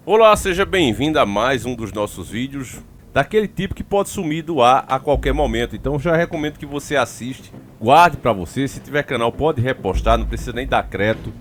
Olá, seja bem-vindo a mais um dos nossos vídeos, daquele tipo que pode sumir do ar a qualquer momento. Então já recomendo que você assiste, guarde para você, se tiver canal pode repostar, não precisa nem dar crédito,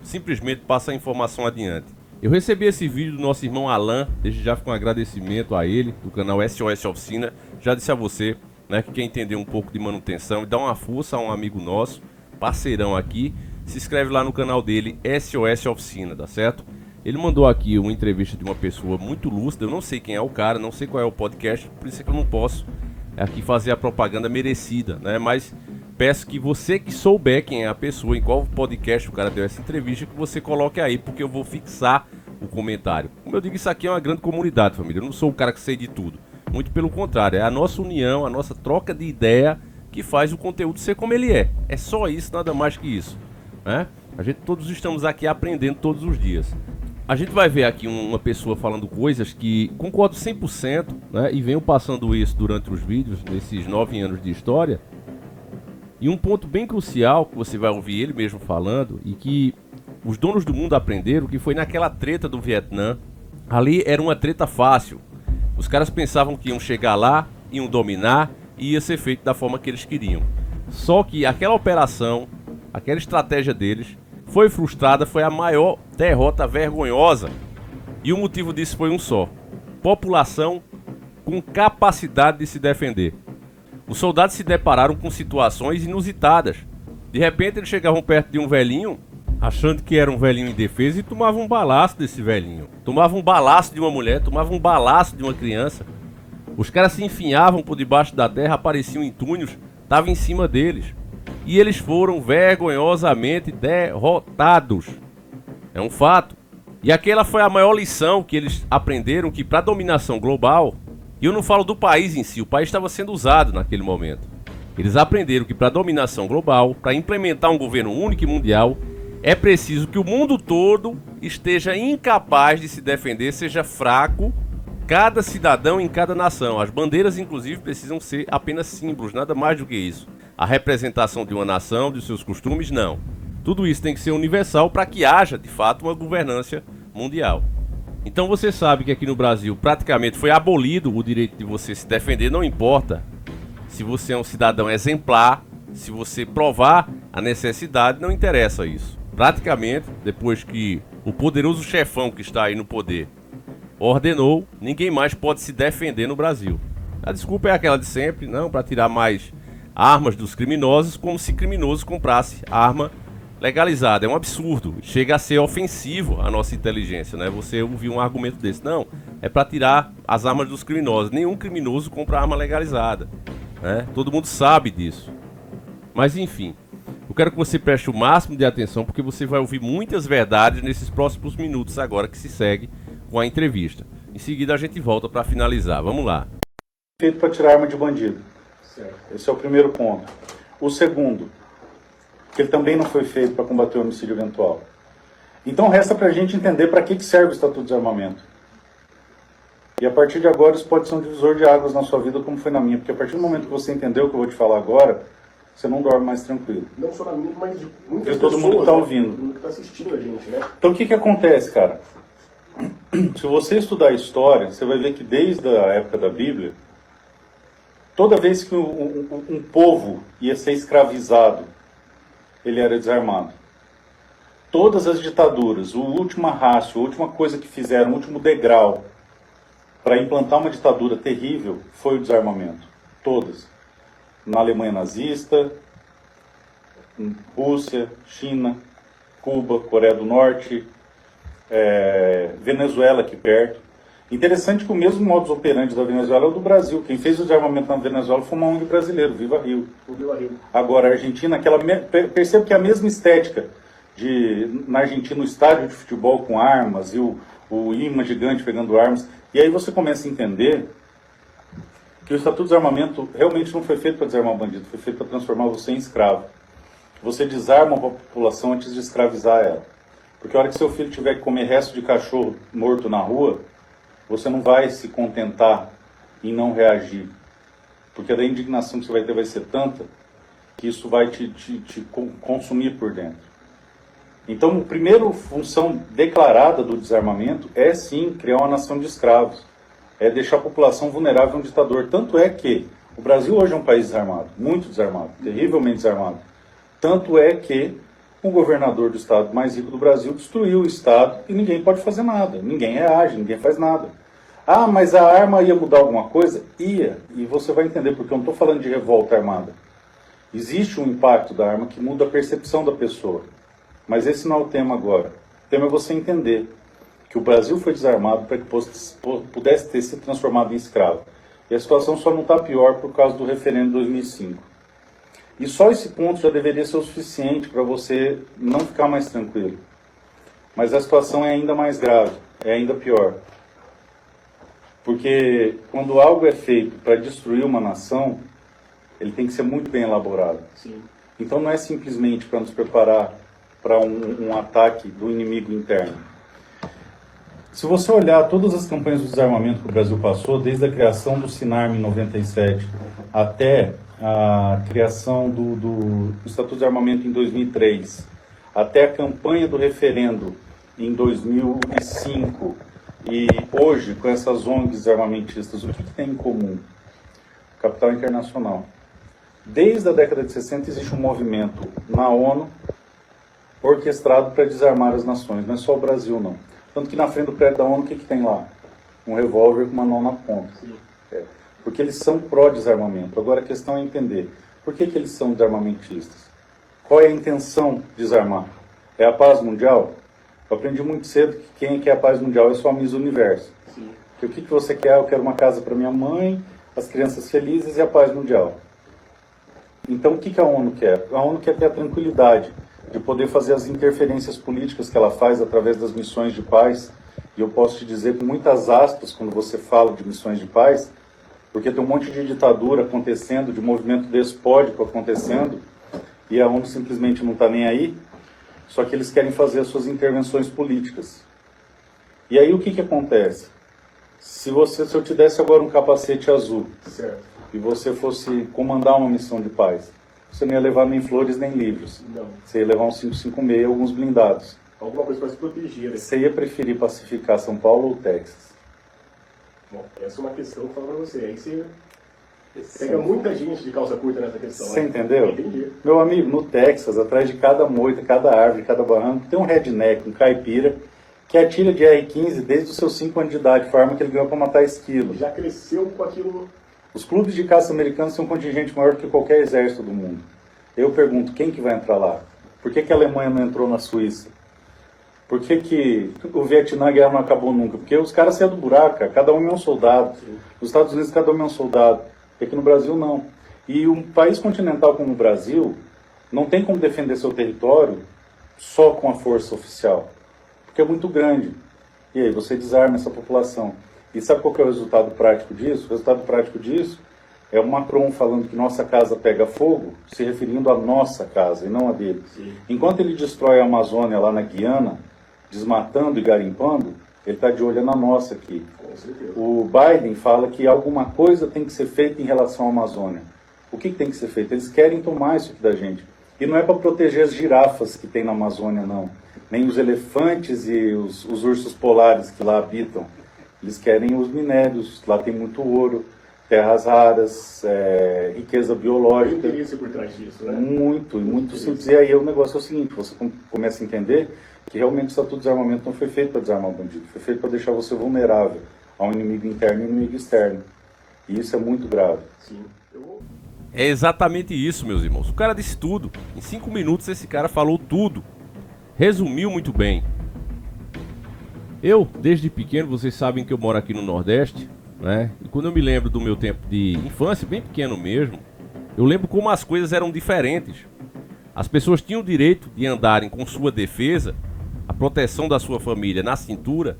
simplesmente passa a informação adiante. Eu recebi esse vídeo do nosso irmão Alan, desde já com um agradecimento a ele, do canal SOS Oficina. Já disse a você, né, que quer entender um pouco de manutenção e dar uma força a um amigo nosso, parceirão aqui, se inscreve lá no canal dele, SOS Oficina, tá certo? Ele mandou aqui uma entrevista de uma pessoa muito lúcida, eu não sei quem é o cara, não sei qual é o podcast, por isso é que eu não posso aqui fazer a propaganda merecida, né? Mas peço que você que souber quem é a pessoa, em qual podcast o cara deu essa entrevista, que você coloque aí, porque eu vou fixar o comentário. Como eu digo, isso aqui é uma grande comunidade, família, eu não sou o cara que sei de tudo, muito pelo contrário, é a nossa união, a nossa troca de ideia que faz o conteúdo ser como ele é. É só isso, nada mais que isso, né? Todos estamos aqui aprendendo todos os dias. A gente vai ver aqui uma pessoa falando coisas que concordo 100%, né? E venho passando isso durante os vídeos, nesses 9 anos de história. E um ponto bem crucial, que você vai ouvir ele mesmo falando, e que os donos do mundo aprenderam, que foi naquela treta do Vietnã. Ali era uma treta fácil. Os caras pensavam que iam chegar lá, iam dominar, e ia ser feito da forma que eles queriam. Só que aquela operação, aquela estratégia deles, foi frustrada, foi a maior derrota vergonhosa. E o motivo disso foi um só: população com capacidade de se defender. Os soldados se depararam com situações inusitadas. De repente eles chegavam perto de um velhinho, achando que era um velhinho indefeso, e tomavam um balaço desse velhinho. Tomavam um balaço de uma mulher, tomavam um balaço de uma criança. Os caras se enfiavam por debaixo da terra, apareciam em túneis, estavam em cima deles. E eles foram vergonhosamente derrotados. É um fato. E aquela foi a maior lição que eles aprenderam, que para a dominação global, e eu não falo do país em si, o país estava sendo usado naquele momento. Eles aprenderam que para a dominação global, para implementar um governo único e mundial, é preciso que o mundo todo esteja incapaz de se defender, seja fraco, cada cidadão em cada nação. As bandeiras, inclusive, precisam ser apenas símbolos, nada mais do que isso. A representação de uma nação, de seus costumes, não. Tudo isso tem que ser universal para que haja, de fato, uma governança mundial. Então você sabe que aqui no Brasil praticamente foi abolido o direito de você se defender, não importa se você é um cidadão exemplar, se você provar a necessidade, não interessa isso. Praticamente, depois que o poderoso chefão que está aí no poder ordenou, ninguém mais pode se defender no Brasil. A desculpa é aquela de sempre, não, para tirar mais armas dos criminosos, como se criminoso comprasse arma legalizada. É um absurdo, chega a ser ofensivo à nossa inteligência, né? Você ouvir um argumento desse, não, é para tirar as armas dos criminosos. Nenhum criminoso compra arma legalizada, né? Todo mundo sabe disso. Mas enfim, eu quero que você preste o máximo de atenção, porque você vai ouvir muitas verdades nesses próximos minutos agora que se segue com a entrevista. Em seguida a gente volta para finalizar. Vamos lá. Feito para tirar arma de bandido. Certo. Esse é o primeiro ponto. O segundo, que ele também não foi feito para combater o homicídio eventual. Então resta para a gente entender para que serve o Estatuto de Desarmamento. E a partir de agora isso pode ser um divisor de águas na sua vida, como foi na minha. Porque a partir do momento que você entendeu o que eu vou te falar agora, você não dorme mais tranquilo. Não só na minha, mas de muitas de todo pessoas, mundo que está né? ouvindo. Todo mundo que está assistindo a gente, né? Então o que acontece, cara? Se você estudar a história, você vai ver que desde a época da Bíblia, toda vez que um povo ia ser escravizado, ele era desarmado. Todas as ditaduras, o último rácio, a última coisa que fizeram, o último degrau para implantar uma ditadura terrível foi o desarmamento. Todas. Na Alemanha nazista, Rússia, China, Cuba, Coreia do Norte, Venezuela aqui perto. Interessante que o mesmo modus operandi da Venezuela é o do Brasil. Quem fez o desarmamento na Venezuela foi uma ONG brasileira, Viva Rio. Agora, a Argentina, perceba que é a mesma estética na Argentina, o estádio de futebol com armas e o imã gigante pegando armas. E aí você começa a entender que o Estatuto de Desarmamento realmente não foi feito para desarmar o bandido, foi feito para transformar você em escravo. Você desarma a população antes de escravizar ela. Porque a hora que seu filho tiver que comer resto de cachorro morto na rua, você não vai se contentar em não reagir. Porque a indignação que você vai ter vai ser tanta que isso vai te consumir por dentro. Então, a primeira função declarada do desarmamento é sim criar uma nação de escravos, é deixar a população vulnerável a um ditador. Tanto é que o Brasil hoje é um país desarmado, muito desarmado, terrivelmente desarmado. Tanto é que o governador do estado mais rico do Brasil destruiu o estado e ninguém pode fazer nada, ninguém reage, ninguém faz nada. Ah, mas a arma ia mudar alguma coisa? Ia, e você vai entender, porque eu não estou falando de revolta armada. Existe um impacto da arma que muda a percepção da pessoa. Mas esse não é o tema agora. O tema é você entender que o Brasil foi desarmado para que pudesse ter se transformado em escravo. E a situação só não está pior por causa do referendo de 2005. E só esse ponto já deveria ser o suficiente para você não ficar mais tranquilo. Mas a situação é ainda mais grave, é ainda pior. Porque quando algo é feito para destruir uma nação, ele tem que ser muito bem elaborado. Sim. Então não é simplesmente para nos preparar para um ataque do inimigo interno. Se você olhar todas as campanhas de desarmamento que o Brasil passou, desde a criação do SINARM em 97 até a criação do Estatuto de Desarmamento em 2003, até a campanha do referendo em 2005 e hoje com essas ONGs desarmamentistas, o que tem em comum? Capital internacional. Desde a década de 60 existe um movimento na ONU orquestrado para desarmar as nações, não é só o Brasil não. Tanto que na frente do prédio da ONU, o que tem lá? Um revólver com uma mão na ponta. Porque eles são pró-desarmamento. Agora a questão é entender, por que eles são desarmamentistas? Qual é a intenção de desarmar? É a paz mundial? Eu aprendi muito cedo que quem quer a paz mundial é só a Miss Universo. Sim. Que o que você quer? Eu quero uma casa para minha mãe, as crianças felizes e a paz mundial. Então o que a ONU quer? A ONU quer ter a tranquilidade de poder fazer as interferências políticas que ela faz através das missões de paz. E eu posso te dizer com muitas aspas quando você fala de missões de paz, porque tem um monte de ditadura acontecendo, de movimento despótico acontecendo, e a ONU simplesmente não está nem aí, só que eles querem fazer as suas intervenções políticas. E aí o que acontece? Se eu te desse agora um capacete azul, Certo. e você fosse comandar uma missão de paz, você não ia levar nem flores nem livros. Não. Você ia levar um 556 e alguns blindados. Alguma coisa para se proteger, né? Você ia preferir pacificar São Paulo ou Texas? Bom, essa é uma questão que eu falo para você. Aí você pega muita gente de calça curta nessa questão. Você né? entendeu? Entendi. Meu amigo, no Texas, atrás de cada moita, cada árvore, cada barranco, tem um redneck, um caipira, que atira de R-15 desde os seus 5 anos de idade, com a arma que ele ganhou para matar esquilo. Já cresceu com aquilo. Os clubes de caça americanos têm um contingente maior do que qualquer exército do mundo. Eu pergunto, quem que vai entrar lá? Por que a Alemanha não entrou na Suíça? Por que o Vietnã, a guerra não acabou nunca? Porque os caras saíram do buraco, cara. Cada um é um soldado. Nos Estados Unidos, cada um é um soldado. Aqui no Brasil, não. E um país continental como o Brasil não tem como defender seu território só com a força oficial. Porque é muito grande. E aí, você desarma essa população. E sabe qual que é o resultado prático disso? O resultado prático disso é o Macron falando que nossa casa pega fogo, se referindo à nossa casa e não a dele. Sim. Enquanto ele destrói a Amazônia lá na Guiana, desmatando e garimpando, ele está de olho na nossa aqui. Com certeza. O Biden fala que alguma coisa tem que ser feita em relação à Amazônia. O que tem que ser feito? Eles querem tomar isso aqui da gente. E não é para proteger as girafas que tem na Amazônia, não. Nem os elefantes e os ursos polares que lá habitam. Eles querem os minérios, lá tem muito ouro, terras raras, riqueza Tem biológica. interesse por trás disso, né? Muito simples. E aí o negócio é o seguinte, você começa a entender que realmente o Estatuto de Desarmamento não foi feito para desarmar o bandido, foi feito para deixar você vulnerável ao inimigo interno e inimigo externo. E isso é muito grave. Sim. É exatamente isso, meus irmãos. O cara disse tudo. Em 5 minutos esse cara falou tudo. Resumiu muito bem. Eu, desde pequeno, vocês sabem que eu moro aqui no Nordeste, né? E quando eu me lembro do meu tempo de infância, bem pequeno mesmo, eu lembro como as coisas eram diferentes. As pessoas tinham o direito de andarem com sua defesa, a proteção da sua família na cintura.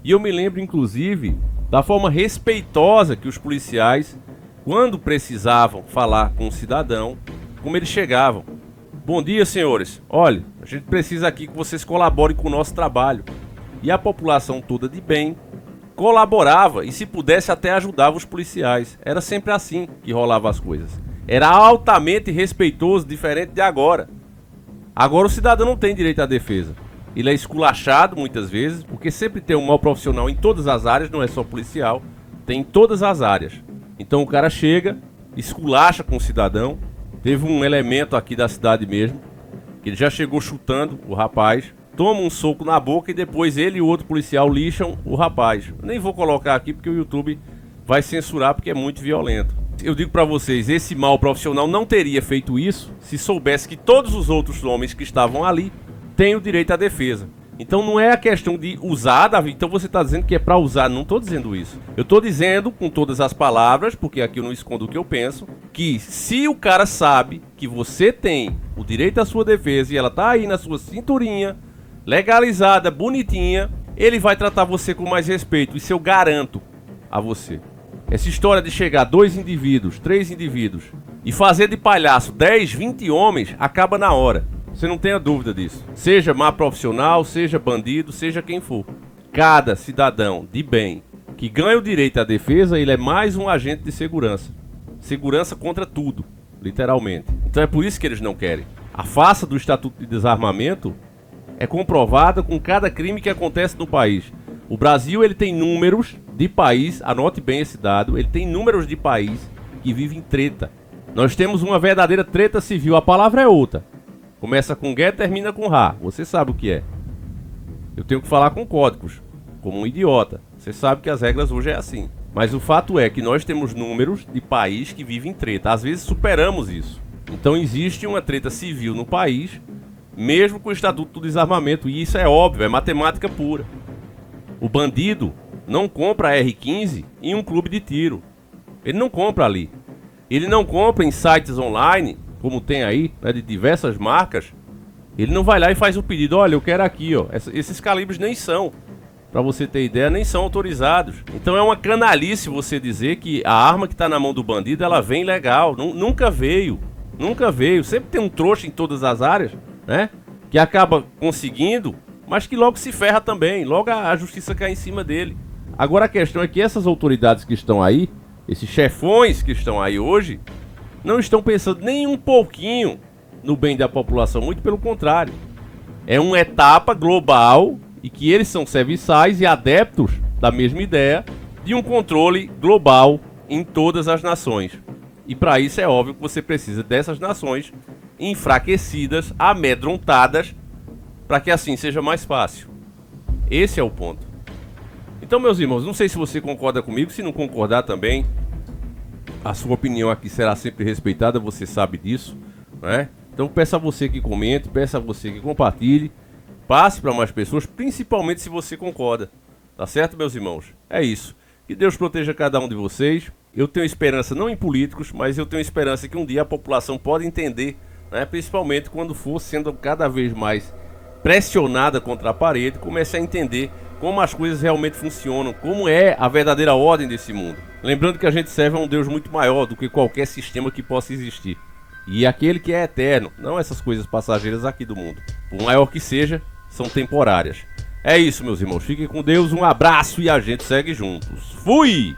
E eu me lembro, inclusive, da forma respeitosa que os policiais, quando precisavam falar com o cidadão, como eles chegavam. Bom dia, senhores. Olha, a gente precisa aqui que vocês colaborem com o nosso trabalho. E a população toda de bem colaborava e, se pudesse, até ajudava os policiais. Era sempre assim que rolava as coisas. Era altamente respeitoso, diferente de agora. Agora o cidadão não tem direito à defesa. Ele é esculachado muitas vezes, porque sempre tem um mau profissional em todas as áreas, não é só policial, tem em todas as áreas. Então o cara chega, esculacha com o cidadão. Teve um elemento aqui da cidade mesmo, que ele já chegou chutando o rapaz, toma um soco na boca e depois ele e o outro policial lixam o rapaz. Nem vou colocar aqui porque o YouTube vai censurar porque é muito violento. Eu digo pra vocês, esse mau profissional não teria feito isso se soubesse que todos os outros homens que estavam ali têm o direito à defesa. Então não é a questão de usar, Davi. Então você está dizendo que é para usar. Não estou dizendo isso. Eu estou dizendo com todas as palavras, porque aqui eu não escondo o que eu penso, que se o cara sabe que você tem o direito à sua defesa e ela tá aí na sua cinturinha, legalizada, bonitinha, ele vai tratar você com mais respeito. Isso eu garanto a você. Essa história de chegar 2 indivíduos, 3 indivíduos e fazer de palhaço 10, 20 homens acaba na hora. Você não tenha dúvida disso. Seja má profissional, seja bandido, seja quem for. Cada cidadão de bem que ganha o direito à defesa, ele é mais um agente de segurança. Segurança contra tudo, literalmente. Então é por isso que eles não querem. A farsa do Estatuto de Desarmamento é comprovada com cada crime que acontece no país. O Brasil, ele tem números de país, anote bem esse dado, ele tem números de país que vivem em treta. Nós temos uma verdadeira treta civil, a palavra é outra. Começa com G, termina com Rá. Você sabe o que é. Eu tenho que falar com códigos, como um idiota. Você sabe que as regras hoje é assim. Mas o fato é que nós temos números de país que vivem em treta. Às vezes superamos isso. Então existe uma treta civil no país, mesmo com o Estatuto do Desarmamento. E isso é óbvio, é matemática pura. O bandido não compra R15 em um clube de tiro. Ele não compra ali. Ele não compra em sites online, como tem aí, né, de diversas marcas. Ele não vai lá e faz o pedido, olha, eu quero aqui, ó. Esses calibres nem são, pra você ter ideia, nem são autorizados. Então é uma canalice você dizer que a arma que tá na mão do bandido, ela vem legal. Nunca veio, nunca veio. Sempre tem um trouxa em todas as áreas, né, que acaba conseguindo, mas que logo se ferra também. Logo a justiça cai em cima dele. Agora a questão é que essas autoridades que estão aí, esses chefões que estão aí hoje, não estão pensando nem um pouquinho no bem da população, muito pelo contrário. É uma etapa global e que eles são serviçais e adeptos da mesma ideia de um controle global em todas as nações. E para isso é óbvio que você precisa dessas nações enfraquecidas, amedrontadas, para que assim seja mais fácil. Esse é o ponto. Então, meus irmãos, não sei se você concorda comigo, se não concordar também, a sua opinião aqui será sempre respeitada, você sabe disso, né? Então peço a você que comente, peço a você que compartilhe, passe para mais pessoas, principalmente se você concorda, tá certo, meus irmãos? É isso. Que Deus proteja cada um de vocês. Eu tenho esperança não em políticos, mas eu tenho esperança que um dia a população pode entender, né? Principalmente quando for sendo cada vez mais pressionada contra a parede, comece a entender como as coisas realmente funcionam, como é a verdadeira ordem desse mundo. Lembrando que a gente serve a um Deus muito maior do que qualquer sistema que possa existir. E aquele que é eterno, não essas coisas passageiras aqui do mundo. Por maior que seja, são temporárias. É isso, meus irmãos. Fiquem com Deus, um abraço e a gente segue juntos. Fui!